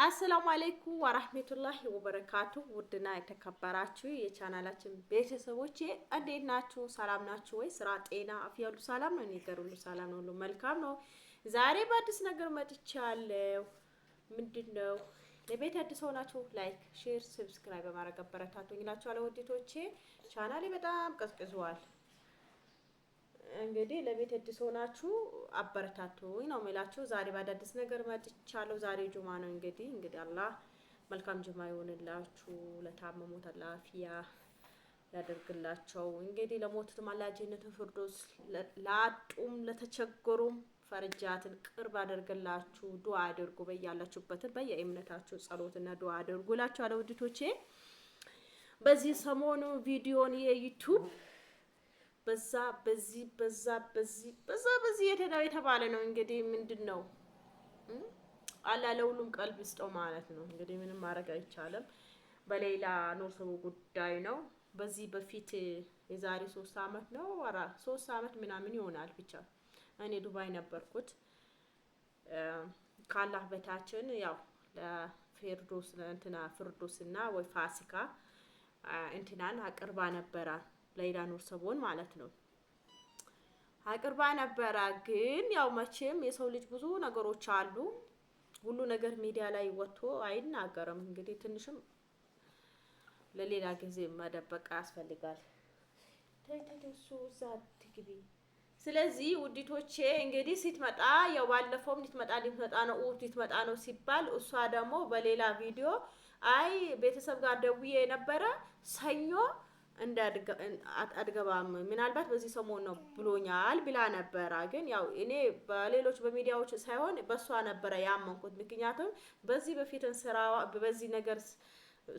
አሰላሙ አለይኩም ወራህመቱላሂ ወበረካቱ። ውድና የተከበራችሁ የቻናላችን ቤተሰቦች እንዴት ናችሁ? ሰላም ናችሁ ወይ? ስራ፣ ጤና፣ አፍያ ሁሉ ሰላም ነው? እኔ ጋር ሁሉ ሰላም ነው፣ ሁሉ መልካም ነው። ዛሬ በአዲስ ነገር መጥቻለሁ። ምንድነው? ለቤት አዲስ ሆናችሁ ላይክ፣ ሼር፣ ሰብስክራይብ በማድረግ አበረታቱኝ እላችኋለሁ። ውድቶቼ ቻናሌ በጣም ቀዝቅዟል። እንግዲህ ለቤት አዲስ ሆናችሁ አበረታቱኝ ነው የምላችሁ። ዛሬ በአዳዲስ ነገር መጥቻለሁ። ዛሬ ጁማ ነው። እንግዲህ አላህ መልካም ጁማ ይሆንላችሁ። ለታመሙት አላህ አፊያ ያደርግላቸው። እንግዲህ ለሞቱትም አላህ ጀነቱል ፊርደውስ፣ ላጡም ለተቸገሩም ፈርጃትን ቅርብ አደርግላችሁ። ዱአ አድርጉ። በያላችሁበት በየእምነታችሁ ጸሎትና ዱአ አድርጉ እላችኋለሁ ውድቶቼ። በዚህ ሰሞኑ ቪዲዮን የዩቲዩብ በዚህ የተባለ ነው። እንግዲህ ምንድነው አላህ ለሁሉም ቀልብ ይስጠው ማለት ነው። እንግዲህ ምንም ማድረግ አይቻልም። በሌላ ኑር ሰው ጉዳይ ነው። በዚህ በፊት የዛሬ 3 አመት ነው 3 አመት ምናምን ይሆናል። ብቻ እኔ ዱባይ ነበርኩት። ካላህ በታችን ያው ፍርዶስና ወይ ፋሲካ እንትናን አቅርባ ነበረ። ሌላ ኑር ሰቦን ማለት ነው አቅርባ ነበረ። ግን ያው መቼም የሰው ልጅ ብዙ ነገሮች አሉ። ሁሉ ነገር ሚዲያ ላይ ወጥቶ አይናገርም። እንግዲህ ትንሽም ለሌላ ጊዜ መደበቅ ያስፈልጋል። ተይተደሱ ዛት ትግቢ። ስለዚህ ውዲቶቼ እንግዲህ ስትመጣ ያው ባለፈውም ልትመጣ ነው ሲባል እሷ ደግሞ በሌላ ቪዲዮ አይ ቤተሰብ ጋር ደውዬ ነበረ ሰኞ አድገባም ምናልባት በዚህ ሰሞን ነው ብሎኛል ብላ ነበረ። ግን ያው እኔ በሌሎች በሚዲያዎች ሳይሆን በሷ ነበረ ያመንኩት። ምክንያቱም በዚህ በፊትን በዚህ ነገር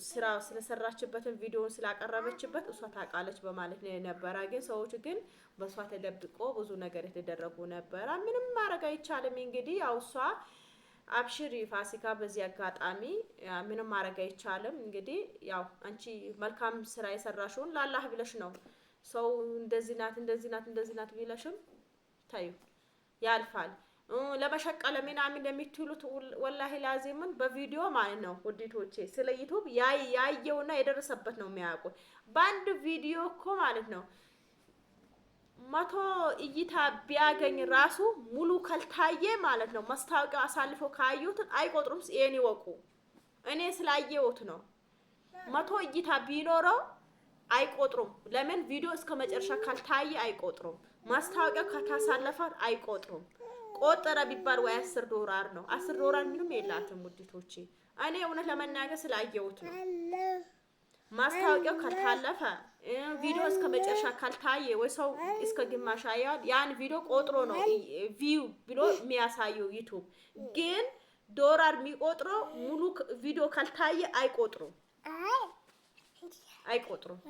ስራ ስለሰራችበትን ቪዲዮን ስላቀረበችበት እሷ ታውቃለች በማለት ነው ነበረ። ግን ሰዎች ግን በሷ ተደብቆ ብዙ ነገር የተደረጉ ነበረ። ምንም ማድረግ አይቻልም። እንግዲህ ያው እሷ አብሽሪ ፋሲካ፣ በዚህ አጋጣሚ ምንም ማድረግ አይቻልም። እንግዲህ ያው አንቺ መልካም ስራ የሰራሽውን ለአላህ ብለሽ ነው። ሰው እንደዚህ ናት ቢለሽም ታዩ ያልፋል። ለመሸቀለ ምናምን እንደሚትሉት ወላሂ ላዚምን በቪዲዮ ማለት ነው ውዲቶቼ። ስለ ዩቲዩብ ያየውና የደረሰበት ነው የሚያውቁት። በአንድ ቪዲዮ እኮ ማለት ነው 100 እይታ ቢያገኝ ራሱ ሙሉ ካልታየ ማለት ነው ማስታወቂያው አሳልፎ ካዩት አይቆጥሩም። ይሄን ይወቁ። እኔ ስላየሁት ነው። 100 እይታ ቢኖረው አይቆጥሩም። ለምን? ቪዲዮ እስከ መጨረሻ ካልታየ አይቆጥሩም። ማስታወቂያው ከታሳለፈ አይቆጥሩም። ቆጠረ ቢባል ወይ $10 ነው። $10 ምንም የላትም ውዲቶቼ። እኔ እውነት ለመናገር ስላየሁት ነው። ማስታወቂያው ካልታለፈ ቪዲዮ እስከ መጨረሻ ካልታየ ወይ ሰው እስከ ግማሽ ያን ቪዲዮ ቆጥሮ ነው ቪው ብሎ የሚያሳየው ዩቲዩብ። ግን $1 የሚቆጥረው ሙሉ ቪዲዮ ካልታየ አይቆጥሩም።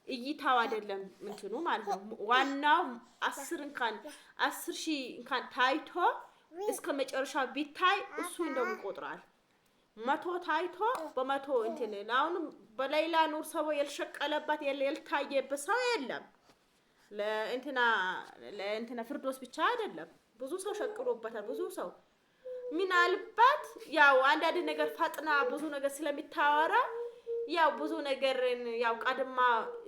እይታው አይደለም እንትኑ ማለት ነው። ዋናው 10,000 እንኳን ታይቶ እስከ መጨረሻ ቢታይ እሱ እንደምቆጥራል። 100 ታይቶ በ100 እንትን አሁን በሌላ ኑር ሰው ያልሸቀለባት ያልታየበት ሰው የለም። ለእንትና ፍርዶስ ብቻ አይደለም፣ ብዙ ሰው ሸቅሎበታል። ብዙ ሰው ምናልባት ያው አንዳንድ ነገር ፈጥና ብዙ ነገር ስለሚታወራ ያው ብዙ ነገርን ያው ቀድማ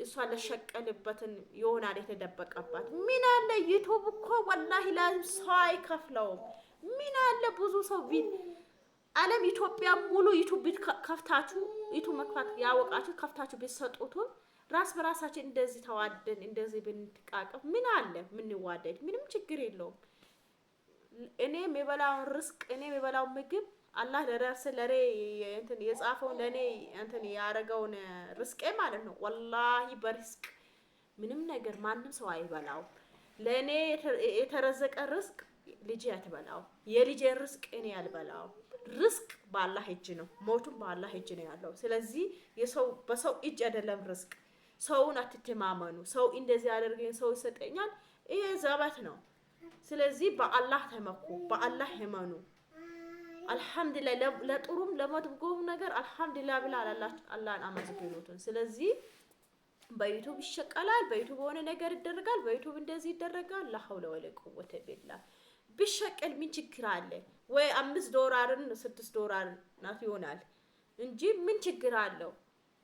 እሷ ለሸቀልበትን ይሆናል የተደበቀባት። ምን አለ ዩቲዩብ እኮ ወላሂ ላዝም ሰው አይከፍለውም። ምን አለ ብዙ ሰው ዓለም ኢትዮጵያ ሙሉ ዩቲዩብ ከፍታችሁ ዩቲዩብ መክፈት ያወቃችሁ ከፍታችሁ ቢሰጡትም ራስ በራሳችን እንደዚህ ተዋደን እንደዚህ ብንተቃቀፍ ምን አለ? ምንዋደድ ምንም ችግር የለውም። እኔ የበላውን ርስቅ እኔ የበላው ምግብ አላህ ለሬ እንትን የጻፈውን ለኔ እንትን ያረጋውን ርስቄ ማለት ነው። ወላሂ በርስቅ ምንም ነገር ማንም ሰው አይበላው። ለኔ የተረዘቀ ርስቅ ልጅ አትበላው። የልጅ ርስቅ እኔ ያልበላው። ርስቅ በአላህ እጅ ነው። ሞቱም በአላህ እጅ ነው ያለው። ስለዚህ በሰው እጅ አይደለም ርስቅ። ሰውን አትተማመኑ። ሰው እንደዚህ ያደርገኝ ሰው ይሰጠኛል፣ ይሄ ዘበት ነው። ስለዚህ በአላህ ተመኩ፣ በአላህ እመኑ። አልহামዱሊላህ ለጥሩም ለመጥፎም ነገር አልহামዱሊላህ ብላ አላህን አመስግኑት። ስለዚህ በዩቲዩብ ይሸቀላል፣ በዩቲዩብ ሆነ ነገር ይደረጋል፣ በዩቲዩብ እንደዚህ ይደረጋል። ላ ሐውለ ወላ ቁወተ ቢላህ ቢሸቀል ምን ችግር አለ? ወይ $5 $6 ናት ይሆናል እንጂ ምን ችግር አለው?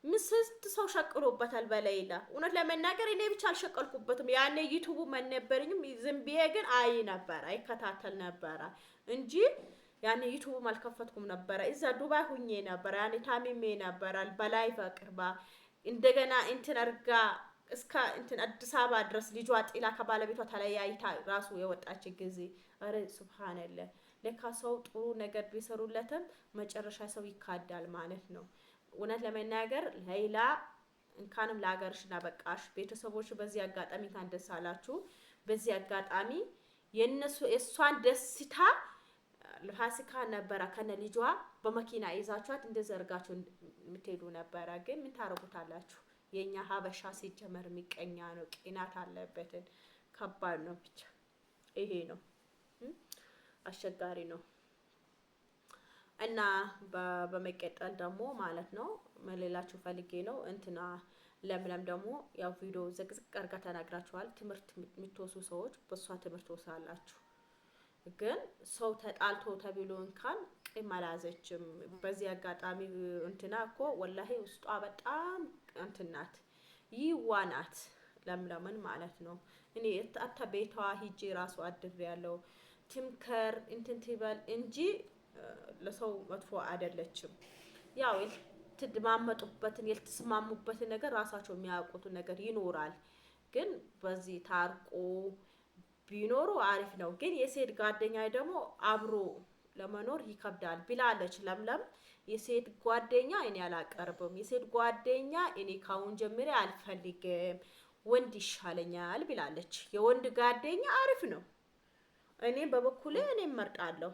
ምስስት ሰው ሸቅሎበታል በሌላ። እውነት ለመናገር እኔ ብቻ አልሸቀልኩበትም። ያኔ ዩቲዩብ መነበርኝም ዝም ብዬ ግን አይከታተል ነበር እንጂ ያኔ ዩቲዩብ አልከፈትኩም ነበር። እዛ ዱባይ ሁኜ ነበር። ያኔ ታሚሜ ነበር በላይቭ አቅርባ እንደገና እንትን አርጋ እስከ እንትን አዲስ አበባ ድረስ ልጇ ጥላ ከባለቤቷ ተለያይታ ራሱ የወጣች ጊዜ አረ ሱብሃንአላህ። ለካ ሰው ጥሩ ነገር ቢሰሩለትም መጨረሻ ሰው ይካዳል ማለት ነው። እውነት ለመናገር ሌላ እንኳንም ለሀገርሽና በቃሽ ቤተሰቦች በዚህ አጋጣሚ እንኳን ደስ አላችሁ። በዚህ አጋጣሚ የእሷን ደስታ ለፋሲካ ነበረ ከነ ልጇ በመኪና ይዛችኋት እንደዘርጋችሁ የምትሄዱ ነበረ። ግን ምን ታረጉታላችሁ? የኛ ሀበሻ ሲጀመር የሚቀኛ ነው፣ ቅናት አለበትን። ከባድ ነው። ብቻ ይሄ ነው አስቸጋሪ ነው። እና በመቀጠል ደግሞ ማለት ነው መለላችሁ ፈልጌ ነው እንትና ለምለም ደግሞ ያው ቪዲዮ ዘግዝቅ አርጋ ተናግራችኋል። ትምህርት የምትወስዱ ሰዎች በሷ ትምህርት ወሳላችሁ። ግን ሰው ተጣልቶ ተብሎ እንኳን ቂም አላዘችም። በዚህ አጋጣሚ እንትና እኮ ወላሂ ውስጧ በጣም እንትናት ይዋናት ለምለምን ማለት ነው። እኔ አታ ቤቷ ሂጄ ራሱ አድር ያለው ትምከር እንትን ትበል እንጂ ለሰው መጥፎ አይደለችም። ያው የትድማመጡበትን የልትስማሙበትን ነገር ራሳቸው የሚያውቁት ነገር ይኖራል። ግን በዚህ ታርቆ ቢኖሩ አሪፍ ነው። ግን የሴት ጓደኛ ደግሞ አብሮ ለመኖር ይከብዳል ብላለች ለምለም። የሴት ጓደኛ እኔ አላቀርብም፣ የሴት ጓደኛ እኔ ካሁን ጀምሬ አልፈልግም፣ ወንድ ይሻለኛል ብላለች። የወንድ ጓደኛ አሪፍ ነው። እኔ በበኩሌ እኔ እመርጣለሁ።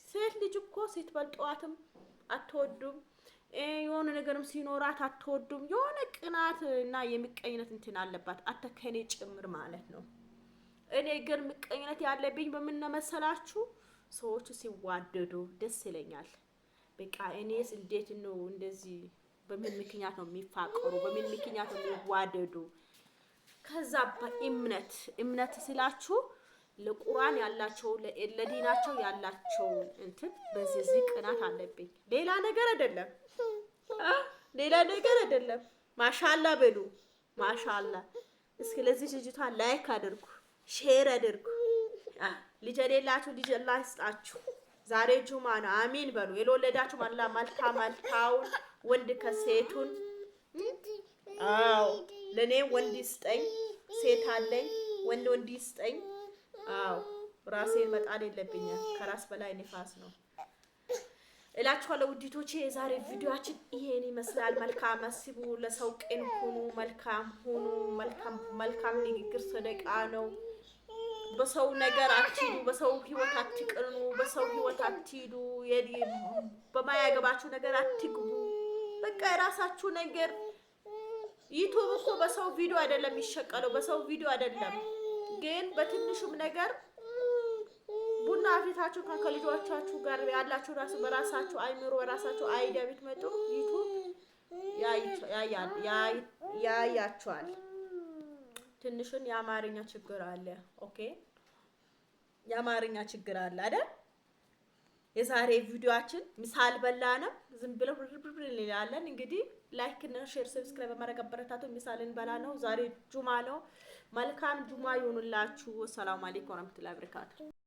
ሴት ልጅ እኮ ስትበልጧትም አትወዱም፣ የሆነ ነገርም ሲኖራት አትወዱም። የሆነ ቅናት እና የሚቀኝነት እንትን አለባት አተከኔ ጭምር ማለት ነው። እኔ ግን ምቀኝነት ያለብኝ በምን መሰላችሁ? ሰዎች ሲዋደዱ ደስ ይለኛል። በቃ እኔስ እንዴት ነው እንደዚህ በምን ምክንያት ነው የሚፋቀሩ? በምን ምክንያት ነው የሚዋደዱ? ከዛ በእምነት ስላችሁ ለቁርአን ያላቸው ለዲናቸው ያላቸው እንትን በዚህ ቅናት አለብኝ። ሌላ ነገር አይደለም። ማሻአላ በሉ ማሻአላ። እስኪ ለዚህ ልጅቷ ላይክ አድርጉ፣ ሼር አድርጉ። ልጅ የሌላችሁ ልጅ አላህ ይስጣችሁ። ዛሬ ጁማ ነው፣ አሚን በሉ። የለወለዳችሁ አላህ መልካውን ወንድ ከሴቱን ለኔ ወንድ ይስጠኝ፣ ሴት አለኝ ወንድ ይስጠኝ። ራሴን መጣል የለብኝም። ከራስ በላይ ንፋስ ነው እላችኋለሁ ውዲቶቼ። የዛሬ ቪዲዮአችን ይሄን ይመስላል። መልካም አስቡ፣ ለሰው ቅን ሁኑ፣ መልካም ሁኑ። መልካም ንግግር ሰደቃ ነው። በሰው ነገር አትሂዱ፣ በሰው ህይወት አትቅኑ፣ በሰው ህይወት አትሂዱ፣ በማያገባችሁ ነገር አትግቡ። በቃ የራሳችሁ ነገር። ዩቲዩብ እኮ በሰው ቪዲዮ አይደለም የሚሸቀለው፣ በሰው ቪዲዮ አይደለም። ግን በትንሹም ነገር ቡና አፍልታችሁ ከልጆቻችሁ ጋር ያላችሁ ራሱ በራሳችሁ አይምሮ በራሳችሁ አይዲያ ብትመጡ ዩቲዩብ ያያችኋል። ትንሹን የአማርኛ ችግር አለ። ኦኬ የአማርኛ ችግር አለ አይደል? የዛሬ ቪዲዮአችን ምሳል በላነ ዝም ብለው ብርብር እንላለን። እንግዲህ ላይክ እና ሼር ሰብስክራይብ በማድረግ አበረታቱ። ምሳልን በላ ነው። ዛሬ ጁማ ነው። መልካም ጁማ ይሁንላችሁ። ሰላም አለይኩም ወራህመቱላሂ ወበረካቱ።